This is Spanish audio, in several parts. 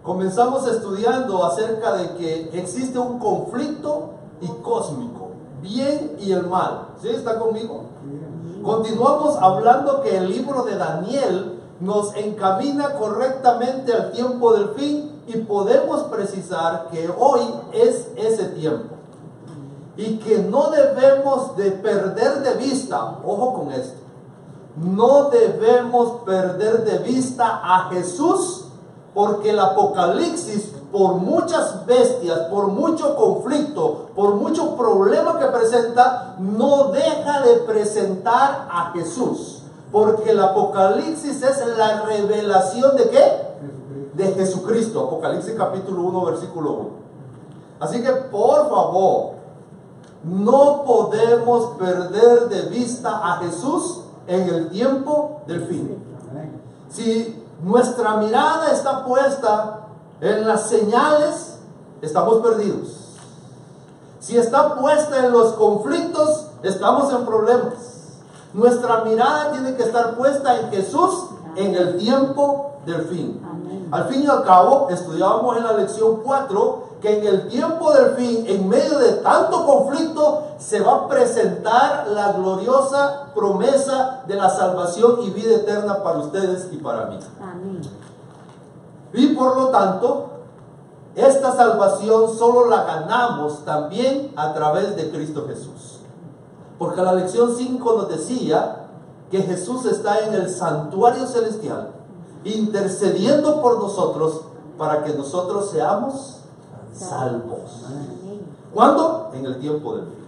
Comenzamos estudiando acerca de que existe un conflicto y cósmico, bien y el mal. ¿Sí? ¿Está conmigo? Continuamos hablando que el libro de Daniel nos encamina correctamente al tiempo del fin y podemos precisar que hoy es ese tiempo. Y que no debemos de perder de vista, ojo con esto, no debemos perder de vista a Jesús, porque el Apocalipsis, por muchas bestias, por mucho conflicto, por mucho problema que presenta, no deja de presentar a Jesús. Porque el Apocalipsis es la revelación ¿de qué? De Jesucristo. Apocalipsis capítulo 1, versículo 1. Así que por favor, no podemos perder de vista a Jesús en el tiempo del fin. Si nuestra mirada está puesta en las señales, estamos perdidos. Si está puesta en los conflictos, estamos en problemas. Nuestra mirada tiene que estar puesta en Jesús en el tiempo del fin. Al fin y al cabo, estudiábamos en la lección 4 que en el tiempo del fin, en medio de tanto conflicto, se va a presentar la gloriosa promesa de la salvación y vida eterna para ustedes y para mí. Amén. Y por lo tanto, esta salvación solo la ganamos también a través de Cristo Jesús. Porque la lección 5 nos decía que Jesús está en el santuario celestial, intercediendo por nosotros para que nosotros seamos salvos. ¿Cuándo? En el tiempo del fin.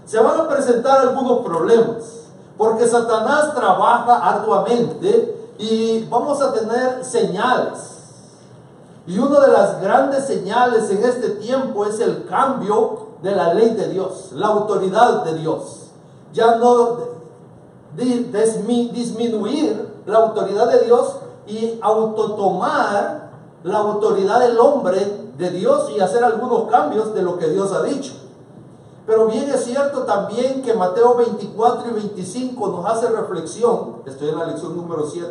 Se van a presentar algunos problemas, porque Satanás trabaja arduamente y vamos a tener señales. Y una de las grandes señales en este tiempo es el cambio de la ley de Dios, la autoridad de Dios. Ya no disminuir la autoridad de Dios y autotomar la autoridad del hombre de Dios y hacer algunos cambios de lo que Dios ha dicho. Pero bien es cierto también que Mateo 24 y 25 nos hace reflexión, estoy en la lección número 7,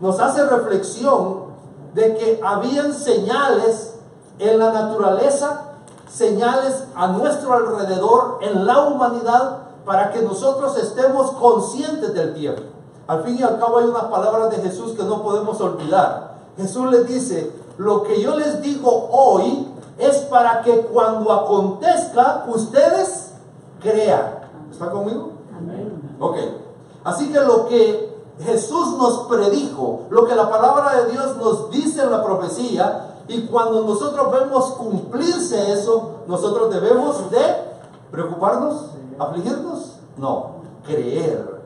nos hace reflexión de que habían señales en la naturaleza, señales a nuestro alrededor, en la humanidad, para que nosotros estemos conscientes del tiempo. Al fin y al cabo hay unas palabras de Jesús que no podemos olvidar. Jesús les dice: lo que yo les digo hoy es para que cuando acontezca ustedes crean. ¿Está conmigo? Amén. Ok. Así que lo que Jesús nos predijo, lo que la palabra de Dios nos dice en la profecía, y cuando nosotros vemos cumplirse eso, nosotros debemos de preocuparnos, afligirnos, no, creer,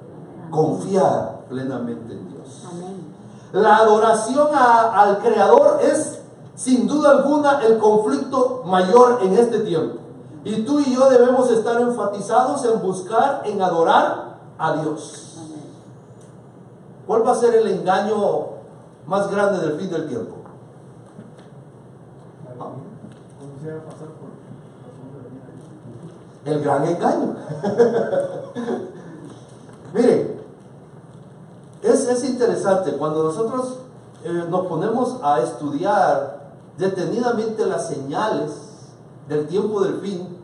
confiar plenamente en Dios. Amén. La adoración al Creador es sin duda alguna el conflicto mayor en este tiempo, y tú y yo debemos estar enfatizados en buscar, en adorar a Dios. ¿Cuál va a ser el engaño más grande del fin del tiempo? El gran engaño. Miren, es interesante cuando nosotros nos ponemos a estudiar detenidamente las señales del tiempo del fin.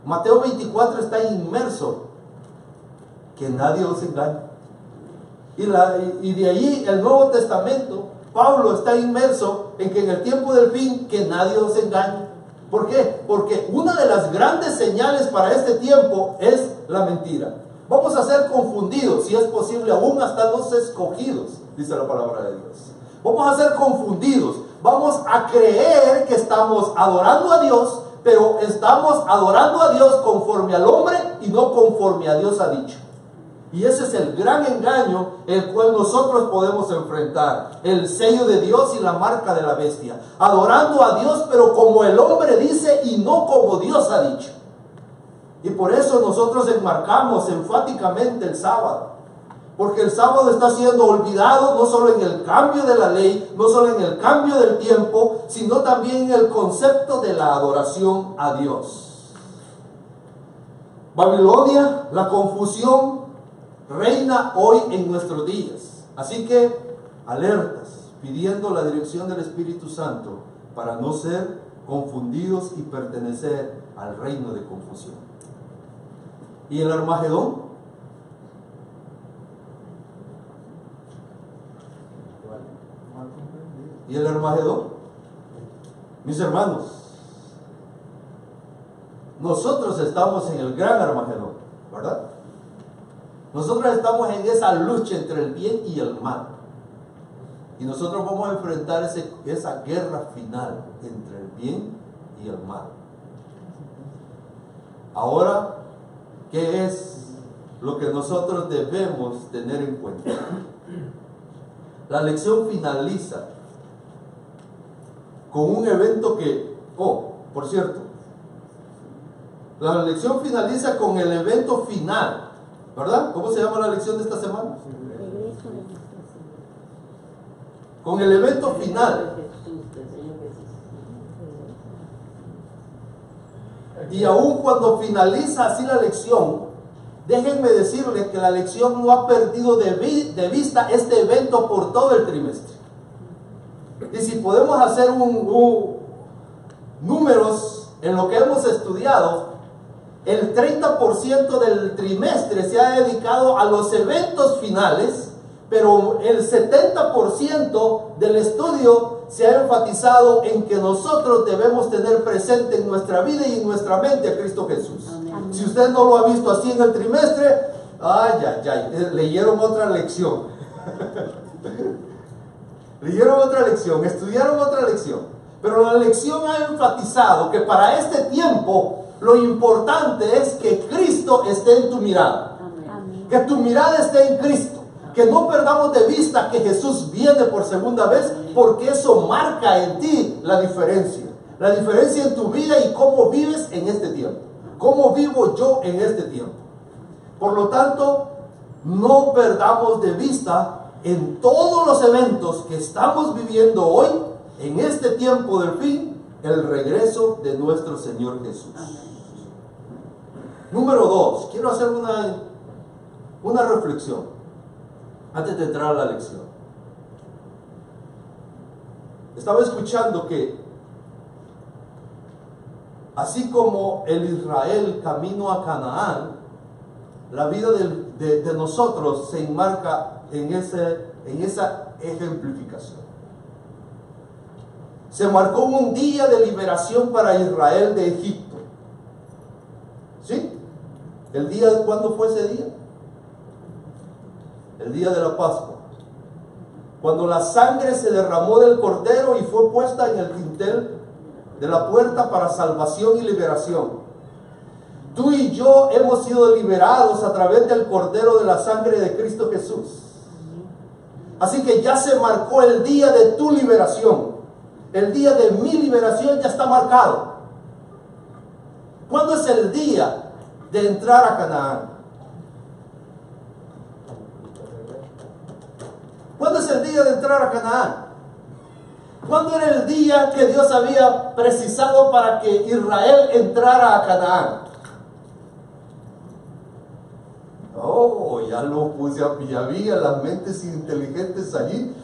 Mateo 24 está inmerso, que nadie os engañe. Y de ahí el Nuevo Testamento, Pablo está inmerso en que en el tiempo del fin, que nadie os engañe. ¿Por qué? Porque una de las grandes señales para este tiempo es la mentira. Vamos a ser confundidos, si es posible, aún hasta los escogidos, dice la palabra de Dios. Vamos a ser confundidos, vamos a creer que estamos adorando a Dios, pero estamos adorando a Dios conforme al hombre y no conforme a Dios ha dicho. Y ese es el gran engaño el cual nosotros podemos enfrentar. El sello de Dios y la marca de la bestia. Adorando a Dios, pero como el hombre dice y no como Dios ha dicho. Y por eso nosotros enmarcamos enfáticamente el sábado. Porque el sábado está siendo olvidado no solo en el cambio de la ley, no solo en el cambio del tiempo, sino también en el concepto de la adoración a Dios. Babilonia, la confusión reina hoy en nuestros días. Así que, alertas, pidiendo la dirección del Espíritu Santo para no ser confundidos y pertenecer al reino de confusión. ¿Y el Armagedón? ¿Y el Armagedón? Mis hermanos, nosotros estamos en el gran Armagedón, ¿verdad? Nosotros estamos en esa lucha entre el bien y el mal. Y nosotros vamos a enfrentar esa guerra final entre el bien y el mal. Ahora, ¿qué es lo que nosotros debemos tener en cuenta? La lección finaliza con un evento que, por cierto, la lección finaliza con el evento final, ¿verdad? ¿Cómo se llama la lección de esta semana? Con el evento final. Y aun cuando finaliza así la lección, déjenme decirles que la lección no ha perdido de vista este evento por todo el trimestre. Y si podemos hacer números en lo que hemos estudiado, el 30% del trimestre se ha dedicado a los eventos finales, pero el 70% del estudio se ha enfatizado en que nosotros debemos tener presente en nuestra vida y en nuestra mente a Cristo Jesús. Amén. Si usted no lo ha visto así en el trimestre, leyeron otra lección. Leyeron otra lección, estudiaron otra lección. Pero la lección ha enfatizado que para este tiempo lo importante es que Cristo esté en tu mirada. Amén. Que tu mirada esté en Cristo. Que no perdamos de vista que Jesús viene por segunda vez, porque eso marca en ti la diferencia. La diferencia en tu vida y cómo vives en este tiempo. ¿Cómo vivo yo en este tiempo? Por lo tanto, no perdamos de vista en todos los eventos que estamos viviendo hoy, en este tiempo del fin, el regreso de nuestro Señor Jesús. Número 2, quiero hacer una reflexión antes de entrar a la lección. Estaba escuchando que así como el Israel camino a Canaán, la vida de nosotros se enmarca en esa ejemplificación. Se marcó un día de liberación para Israel de Egipto. ¿Sí? ¿Cuándo fue ese día? El día de la Pascua, cuando la sangre se derramó del cordero y fue puesta en el dintel de la puerta para salvación y liberación. Tú y yo hemos sido liberados a través del cordero de la sangre de Cristo Jesús. Así que ya se marcó el día de tu liberación. El día de mi liberación ya está marcado. ¿Cuándo es el día de entrar a Canaán? ¿Cuándo es el día de entrar a Canaán? ¿Cuándo era el día que Dios había precisado para que Israel entrara a Canaán? Ya lo puse ya vi a las mentes inteligentes allí.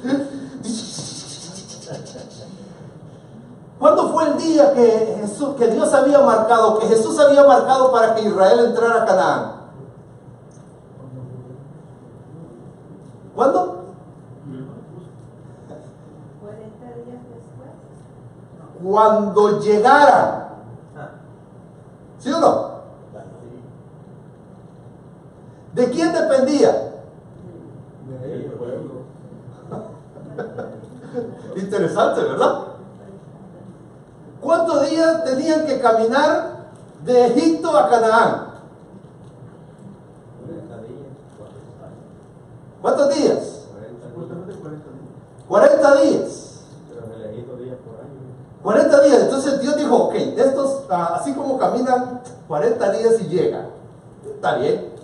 ¿Cuándo fue el día que Dios había marcado, que Jesús había marcado para que Israel entrara a Canaán? ¿Cuándo? 40 días después. Cuando llegaran. ¿Sí o no? ¿De quién dependía? Del pueblo. Interesante, ¿verdad? ¿Cuántos días tenían que caminar de Egipto a Canaán? 40 días. ¿Cuántos días? 40 40 días. días. Pero se le hizo días por año. 40 días. Entonces Dios dijo, ok, estos, así como caminan 40 días y llegan. Está bien.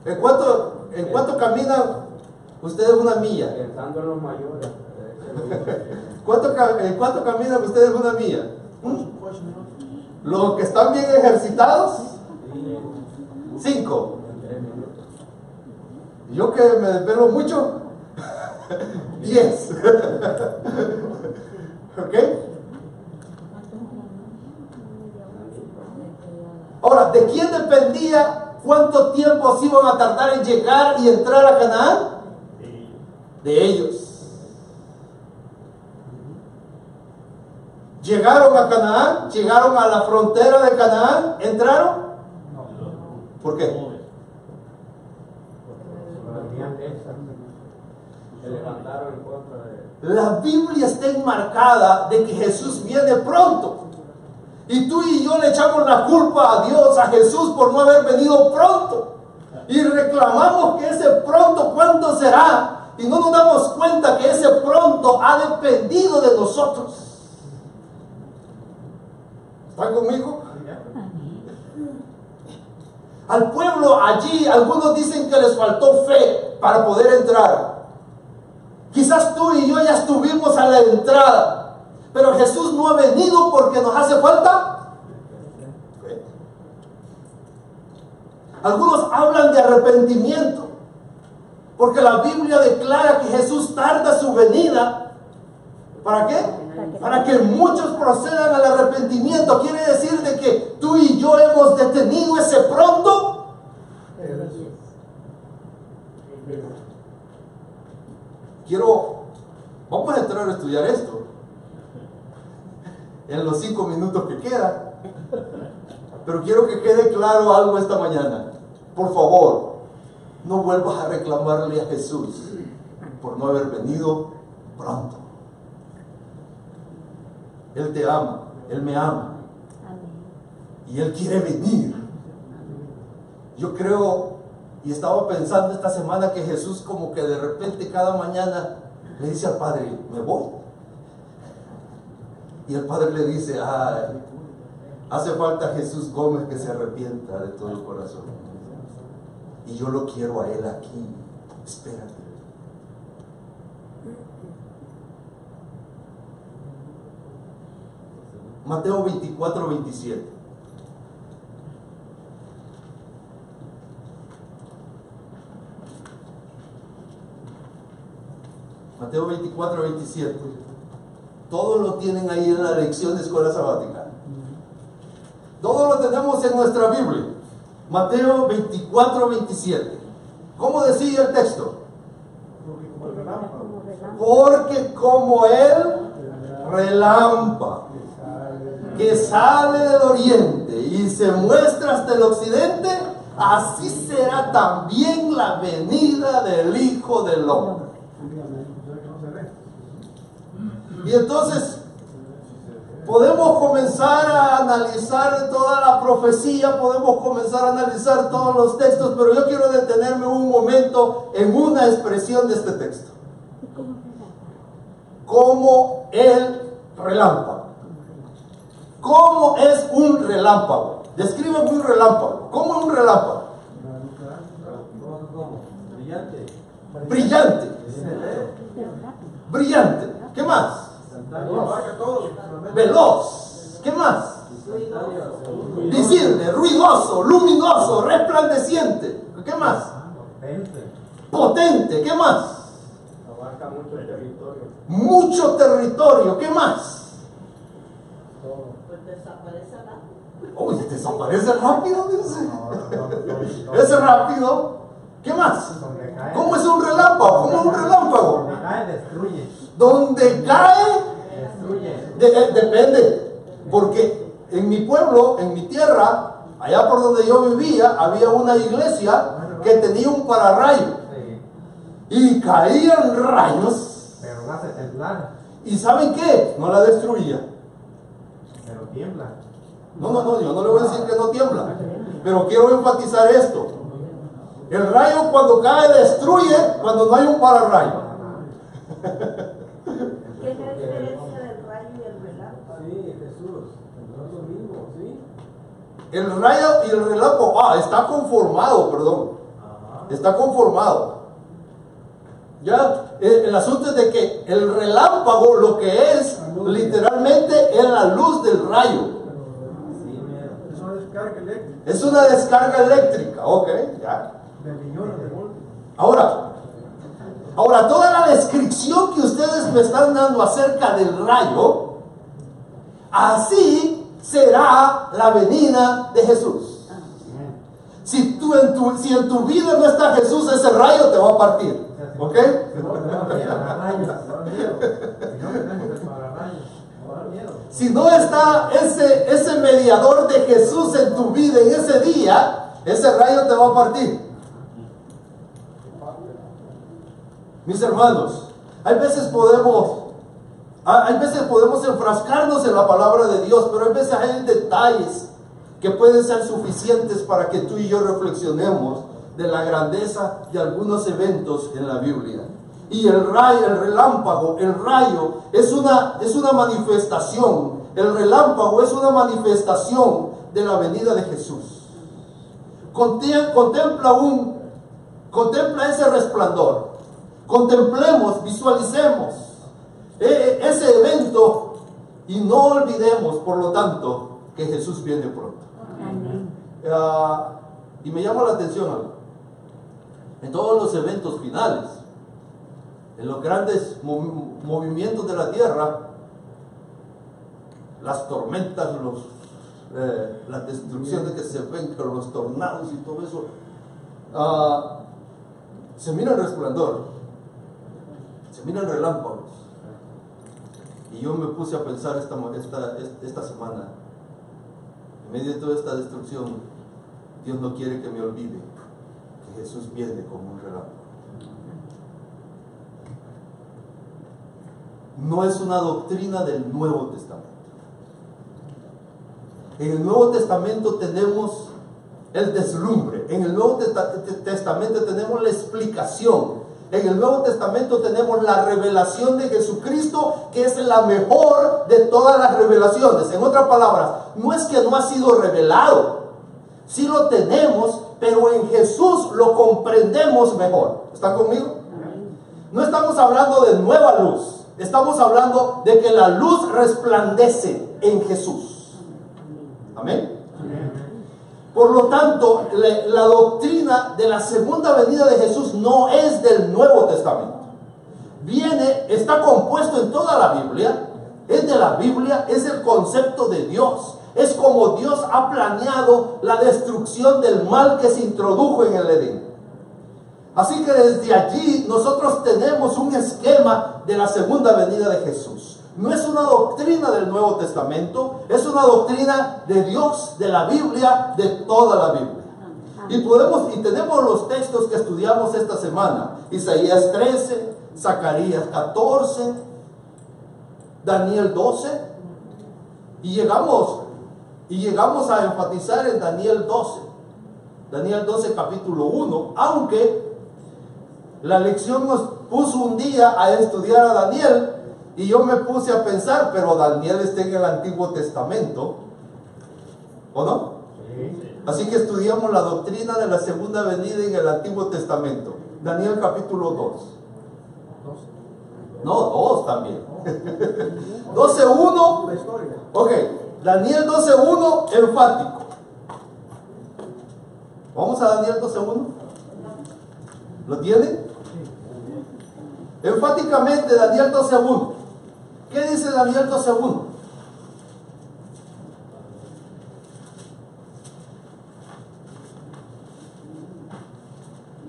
¿En cuánto caminan ustedes una milla? Pensando en los mayores. ¿En cuánto caminan ustedes una milla? Los que están bien ejercitados, 5. Yo que me desvelo mucho, 10. ¿Ok? Ahora, ¿de quién dependía cuánto tiempo se iban a tardar en llegar y entrar a Canaán? De ellos. Llegaron a Canaán, llegaron a la frontera de Canaán, ¿entraron? ¿Por qué? Se levantaron en contra de... La Biblia está enmarcada de que Jesús viene pronto. Y tú y yo le echamos la culpa a Dios, a Jesús, por no haber venido pronto. Y reclamamos que ese pronto, ¿cuándo será? Y no nos damos cuenta que ese pronto ha dependido de nosotros. ¿Están conmigo? Al pueblo allí, algunos dicen que les faltó fe para poder entrar. Quizás tú y yo ya estuvimos a la entrada, pero Jesús no ha venido porque nos hace falta fe. Algunos hablan de arrepentimiento, porque la Biblia declara que Jesús tarda su venida. ¿Para qué? Para que muchos procedan al arrepentimiento. Quiere decir de que tú y yo hemos detenido ese pronto. Vamos a entrar a estudiar esto en los 5 minutos que quedan, pero quiero que quede claro algo esta mañana. Por favor, no vuelvas a reclamarle a Jesús por no haber venido pronto. Él te ama, Él me ama y Él quiere venir. Yo creo y estaba pensando esta semana que Jesús como que de repente cada mañana le dice al Padre, me voy. Y el Padre le dice, hace falta Jesús Gómez que se arrepienta de todo el corazón. Y yo lo quiero a Él aquí. Espérate. Mateo 24, 27. Mateo 24, 27. Todo lo tienen ahí en la lección de escuela sabática. Todo lo tenemos en nuestra Biblia. Mateo 24, 27. ¿Cómo decía el texto? Porque como el relámpago que sale del oriente y se muestra hasta el occidente, así será también la venida del Hijo del Hombre. Y entonces podemos comenzar a analizar toda la profecía, podemos comenzar a analizar todos los textos, pero yo quiero detenerme un momento en una expresión de este texto. Como el relámpago. ¿Cómo es un relámpago? Describe un relámpago. ¿Cómo es un relámpago? Brillante. Brillante. Brillante. ¿Qué más? Veloz. ¿Qué más? Visible, ruidoso, luminoso, resplandeciente. ¿Qué más? Potente. ¿Qué más? Abarca mucho territorio. Mucho territorio. ¿Qué más? Pues desaparece rápido. Uy, desaparece rápido, dice. Es rápido. ¿Qué más? ¿Cómo es un relámpago? ¿Cómo es un relámpago? Donde cae, destruye. Donde cae, Destruye. depende. Porque en mi pueblo, en mi tierra, allá por donde yo vivía, había una iglesia que tenía un pararrayo. Y caían rayos. Pero no hace temblar. ¿Y saben qué? No la destruía. Pero tiembla. No, yo no le voy a decir que no tiembla. Pero quiero enfatizar esto. El rayo cuando cae destruye cuando no hay un pararrayo. ¿Qué es la diferencia del rayo y el relámpago? Sí, Jesús. No es lo mismo, ¿sí? El rayo y el relámpago, está conformado, perdón. Está conformado. Ya, el asunto es de que el relámpago lo que es literalmente es la luz del rayo. Es una descarga eléctrica. Es una descarga eléctrica, ok, ya. De millones de voltios. Ahora, Ahora, toda la descripción que ustedes me están dando acerca del rayo, así será la venida de Jesús. Si en tu vida no está Jesús, ese rayo te va a partir. ¿Ok? Si no está ese mediador de Jesús en tu vida en ese día, ese rayo te va a partir. Mis hermanos, hay veces podemos enfrascarnos en la palabra de Dios, pero hay veces hay detalles que pueden ser suficientes para que tú y yo reflexionemos de la grandeza de algunos eventos en la Biblia. Y el rayo, el relámpago, el rayo es una manifestación. El relámpago es una manifestación de la venida de Jesús. Contempla ese resplandor. Contemplemos, visualicemos ese evento y no olvidemos, por lo tanto, que Jesús viene pronto. Y me llama la atención algo. En todos los eventos finales, en los grandes movimientos de la tierra, las tormentas, las destrucciones que se ven con los tornados y todo eso, se mira el resplandor, se miran relámpagos. Y yo me puse a pensar esta semana, en medio de toda esta destrucción, Dios no quiere que me olvide que Jesús viene como un relámpago. No es una doctrina del Nuevo Testamento. En el Nuevo Testamento tenemos el deslumbre. En el Nuevo Testamento tenemos la explicación. En el Nuevo Testamento tenemos la revelación de Jesucristo, que es la mejor de todas las revelaciones. En otras palabras, no es que no ha sido revelado. Sí lo tenemos, pero en Jesús lo comprendemos mejor. ¿Están conmigo? No estamos hablando de nueva luz. Estamos hablando de que la luz resplandece en Jesús. Amén. Por lo tanto, la doctrina de la segunda venida de Jesús no es del Nuevo Testamento. Está compuesto en toda la Biblia, es de la Biblia, es el concepto de Dios. Es como Dios ha planeado la destrucción del mal que se introdujo en el Edén. Así que desde allí nosotros tenemos un esquema de la segunda venida de Jesús. No es una doctrina del Nuevo Testamento, es una doctrina de Dios, de la Biblia, de toda la Biblia. Y tenemos los textos que estudiamos esta semana: Isaías 13, Zacarías 14, Daniel 12, y llegamos a enfatizar en Daniel 12 capítulo 1, aunque la lección nos puso un día a estudiar a Daniel. Y yo me puse a pensar, pero Daniel está en el Antiguo Testamento, ¿o no? Sí. Así que estudiamos la doctrina de la segunda venida en el Antiguo Testamento. Daniel capítulo 2. No, 2 también. 12.1. Ok, Daniel 12.1, enfático. Vamos a Daniel 12.1. ¿Lo tienen? Enfáticamente, Daniel 12.1. ¿Qué dice Daniel 12.1?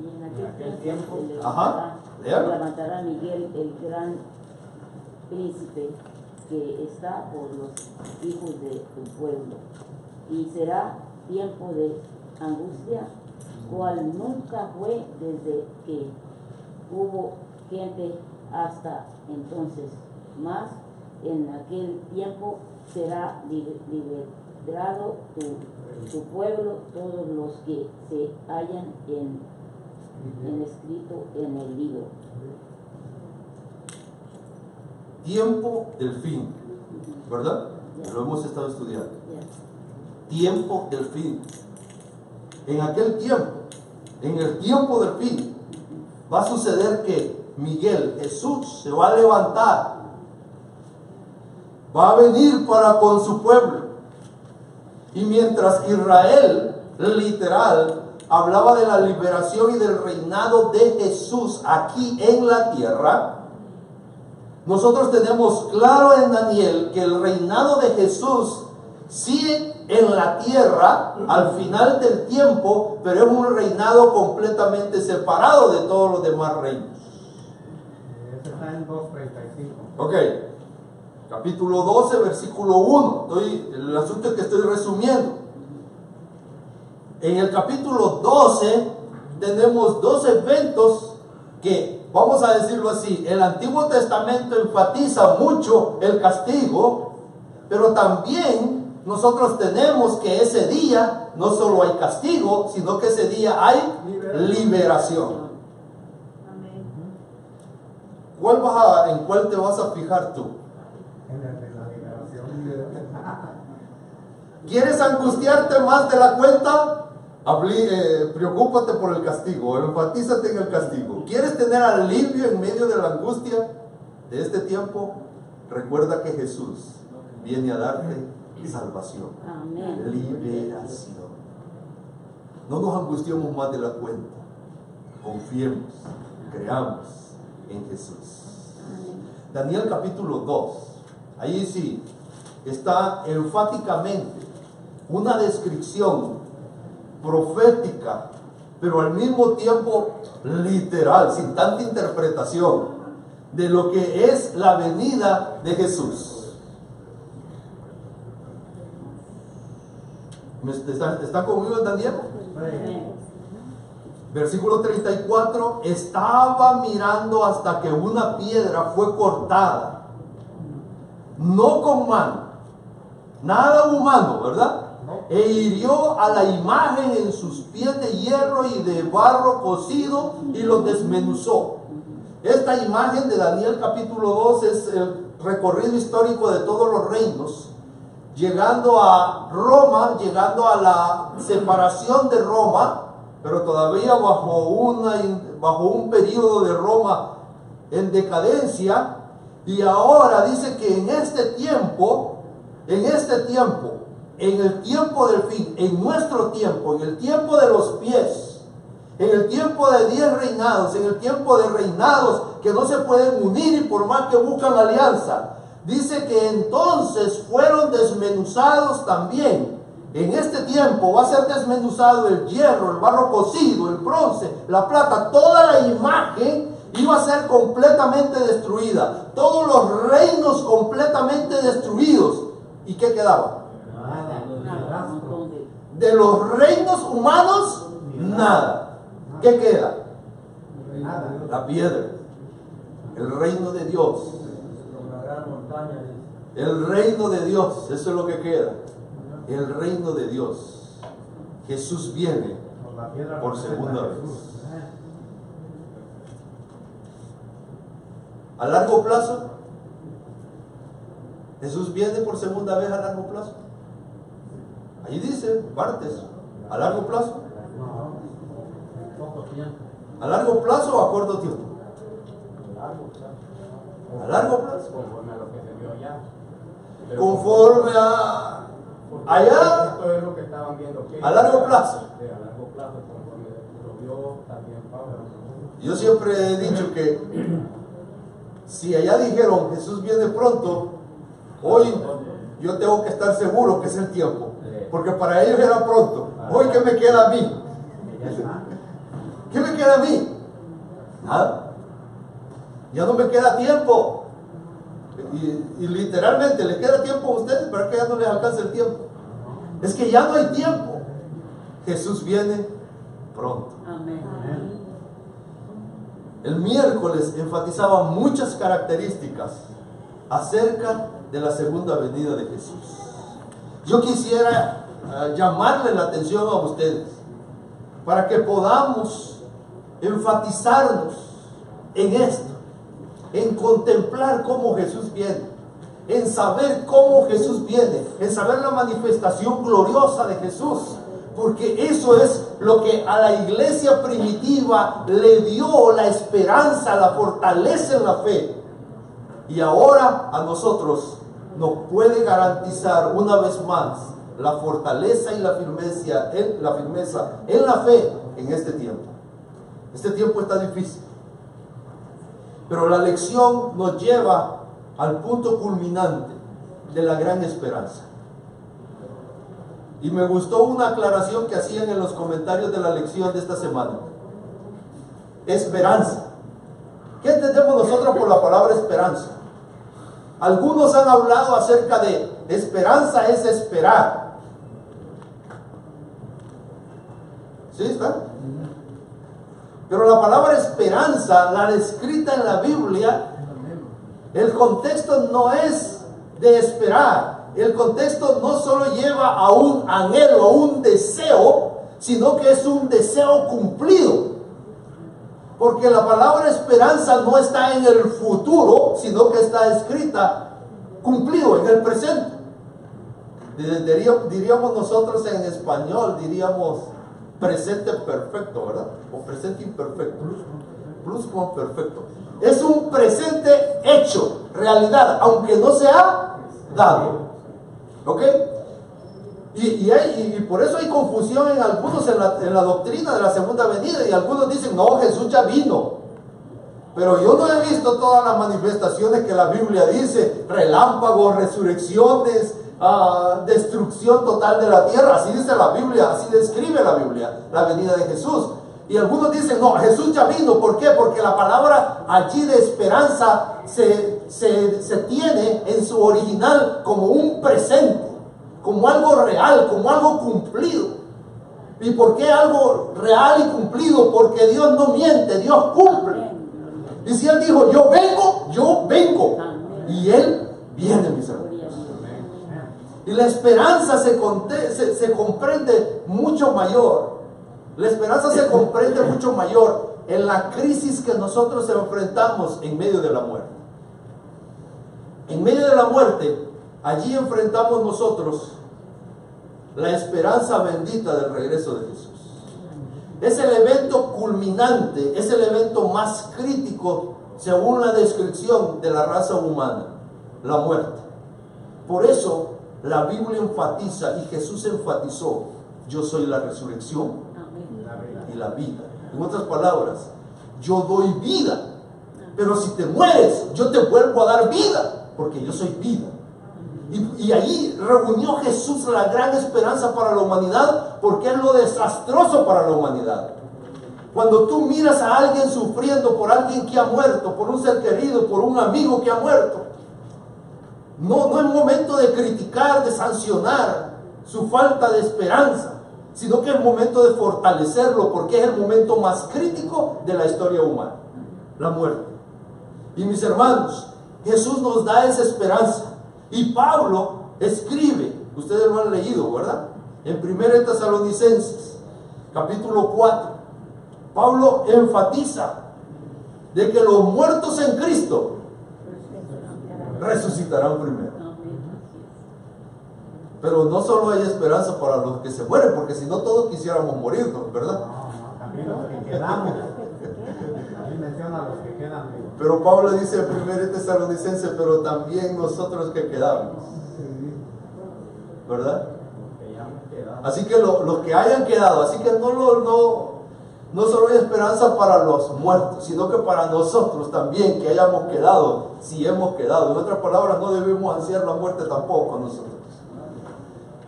Y en aquel tiempo levantará Miguel, el gran príncipe, que está por los hijos de tu pueblo, y será tiempo de angustia, cual nunca fue desde que hubo gente hasta entonces. Mas en aquel tiempo será librado tu pueblo, todos los que se hallan en escrito en el libro. Tiempo del fin, ¿verdad? Lo hemos estado estudiando. Tiempo del fin. En aquel tiempo, en el tiempo del fin, va a suceder que Miguel, Jesús, se va a levantar, va a venir para con su pueblo. Y mientras Israel, literal, hablaba de la liberación y del reinado de Jesús aquí en la tierra, nosotros tenemos claro en Daniel que el reinado de Jesús sigue en la tierra al final del tiempo, pero es un reinado completamente separado de todos los demás reinos. Ese está en 2:35. Ok, capítulo 12, versículo 1. El asunto es que estoy resumiendo. En el capítulo 12 tenemos dos eventos que, vamos a decirlo así, el Antiguo Testamento enfatiza mucho el castigo, pero también nosotros tenemos que ese día no solo hay castigo, sino que ese día hay liberación. Amén. ¿En cuál te vas a fijar tú? En el de la liberación. ¿Quieres angustiarte más de la cuenta? Preocúpate por el castigo, enfatízate en el castigo. ¿Quieres tener alivio en medio de la angustia de este tiempo? Recuerda que Jesús viene a darte salvación, Amén. liberación. No nos angustiemos más de la cuenta. Confiemos, creamos en Jesús. Daniel capítulo 2, ahí sí está enfáticamente una descripción profética, pero al mismo tiempo literal, sin tanta interpretación, de lo que es la venida de Jesús. ¿Está conmigo en Daniel? Versículo 34, estaba mirando hasta que una piedra fue cortada, no con mano, nada humano, ¿verdad? E hirió a la imagen en sus pies de hierro y de barro cocido y los desmenuzó. Esta imagen de Daniel capítulo 2 es el recorrido histórico de todos los reinos, llegando a Roma, llegando a la separación de Roma, pero todavía bajo un periodo de Roma en decadencia. Y ahora dice que en este tiempo, en el tiempo del fin, en nuestro tiempo, en el tiempo de los pies, en el tiempo de 10 reinados, en el tiempo de reinados que no se pueden unir y por más que buscan alianza, dice que entonces fueron desmenuzados también. En este tiempo va a ser desmenuzado el hierro, el barro cocido, el bronce, la plata, toda la imagen iba a ser completamente destruida, todos los reinos completamente destruidos. ¿Y qué quedaba? De los reinos humanos, nada. ¿Qué queda? La piedra. El reino de Dios. El reino de Dios. Eso es lo que queda. El reino de Dios. Jesús viene por segunda vez. A largo plazo, Jesús viene por segunda vez a largo plazo. Ahí dice, partes, a largo plazo. ¿A largo plazo o a corto tiempo? A largo plazo. Conforme a lo que se vio allá. Conforme a allá. Esto es lo que estaban viendo. A largo plazo. Sí, a largo plazo, conforme lo vio también Pablo. Yo siempre he dicho que si allá dijeron Jesús viene pronto, hoy yo tengo que estar seguro que es el tiempo. Porque para ellos era pronto. Hoy, ¿qué me queda a mí? ¿Qué me queda a mí? Nada. Ya no me queda tiempo. Y literalmente les queda tiempo a ustedes, pero es que ya no les alcanza el tiempo. Es que ya no hay tiempo. Jesús viene pronto. Amén. El miércoles enfatizaba muchas características acerca de la segunda venida de Jesús. Yo quisiera llamarle la atención a ustedes para que podamos enfatizarnos en esto, en contemplar cómo Jesús viene, en saber cómo Jesús viene, en saber la manifestación gloriosa de Jesús, porque eso es lo que a la iglesia primitiva le dio la esperanza, la fortaleza en la fe, y ahora a nosotros nos puede garantizar una vez más la fortaleza y la firmeza en la fe en este tiempo. Este tiempo está difícil. Pero la lección nos lleva al punto culminante de la gran esperanza. Y me gustó una aclaración que hacían en los comentarios de la lección de esta semana. Esperanza. ¿Qué entendemos nosotros por la palabra esperanza? Algunos han hablado acerca de esperanza es esperar. ¿Sí está? Pero la palabra esperanza, la descrita en la Biblia, el contexto no es de esperar. El contexto no solo lleva a un anhelo, a un deseo, sino que es un deseo cumplido. Porque la palabra esperanza no está en el futuro, sino que está escrita, cumplido, en el presente. Diríamos nosotros en español, diríamos presente perfecto, ¿verdad? O presente imperfecto. Plus como perfecto. Es un presente hecho, realidad, aunque no se ha dado. ¿Ok? Y por eso hay confusión en algunos en la doctrina de la segunda venida. Y algunos dicen, no, Jesús ya vino. Pero yo no he visto todas las manifestaciones que la Biblia dice: relámpagos, resurrecciones, destrucción total de la tierra. Así dice la Biblia, así describe la Biblia la venida de Jesús. Y algunos dicen, no, Jesús ya vino. ¿Por qué? Porque la palabra allí de esperanza se tiene en su original como un presente, como algo real, como algo cumplido. ¿Y por qué algo real y cumplido? Porque Dios no miente, Dios cumple. Y si Él dijo, yo vengo. Y Él viene, mis hermanos. Y la esperanza se comprende mucho mayor. La esperanza se comprende mucho mayor en la crisis que nosotros enfrentamos en medio de la muerte. En medio de la muerte, allí enfrentamos nosotros la esperanza bendita del regreso de Jesús. Es el evento culminante, es el evento más crítico según la descripción de la raza humana, la muerte. Por eso la Biblia enfatiza y Jesús enfatizó: yo soy la resurrección y la vida. En otras palabras, yo doy vida, pero si te mueres, yo te vuelvo a dar vida, porque yo soy vida. Y allí reunió Jesús la gran esperanza para la humanidad, porque es lo desastroso para la humanidad. Cuando tú miras a alguien sufriendo por alguien que ha muerto, por un ser querido, por un amigo que ha muerto, no es momento de criticar, de sancionar su falta de esperanza, sino que es momento de fortalecerlo, porque es el momento más crítico de la historia humana, la muerte. Y mis hermanos, Jesús nos da esa esperanza. Y Pablo escribe, ustedes lo han leído, ¿verdad? En 1 Tesalonicenses, capítulo 4, Pablo enfatiza de que los muertos en Cristo resucitarán primero. Pero no solo hay esperanza para los que se mueren, porque si no todos quisiéramos morirnos, ¿verdad? No, también los que quedamos. Ahí menciona a los que quedan. Pero Pablo dice en 1 Tesalonicenses, pero también nosotros que quedamos, ¿verdad? Así que los que hayan quedado, así que no solo hay esperanza para los muertos, sino que para nosotros también que hayamos quedado, si hemos quedado. En otras palabras, no debemos ansiar la muerte tampoco nosotros.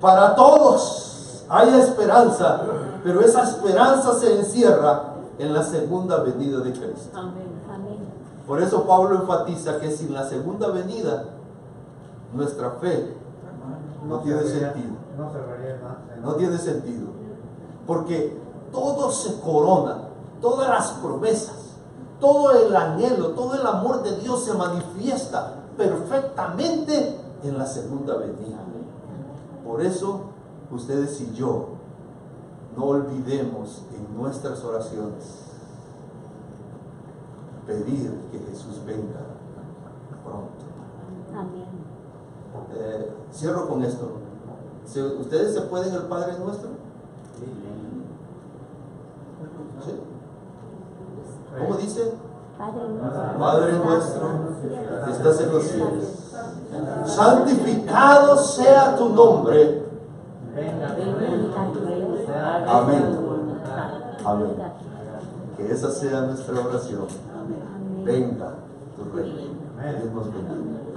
Para todos hay esperanza, pero esa esperanza se encierra en la segunda venida de Cristo. Amén. Por eso Pablo enfatiza que sin la segunda venida, nuestra fe no tiene sentido. No tiene sentido. Porque todo se corona, todas las promesas, todo el anhelo, todo el amor de Dios se manifiesta perfectamente en la segunda venida. Por eso, ustedes y yo no olvidemos en nuestras oraciones pedir que Jesús venga pronto. Amén. Cierro con esto. ¿Ustedes se pueden el Padre Nuestro? ¿Sí? ¿Cómo dice? Padre nuestro que estás en los cielos, santificado sea tu nombre. Amén. Amén. Que esa sea nuestra oración. Venga tu reino. Dios nos bendiga.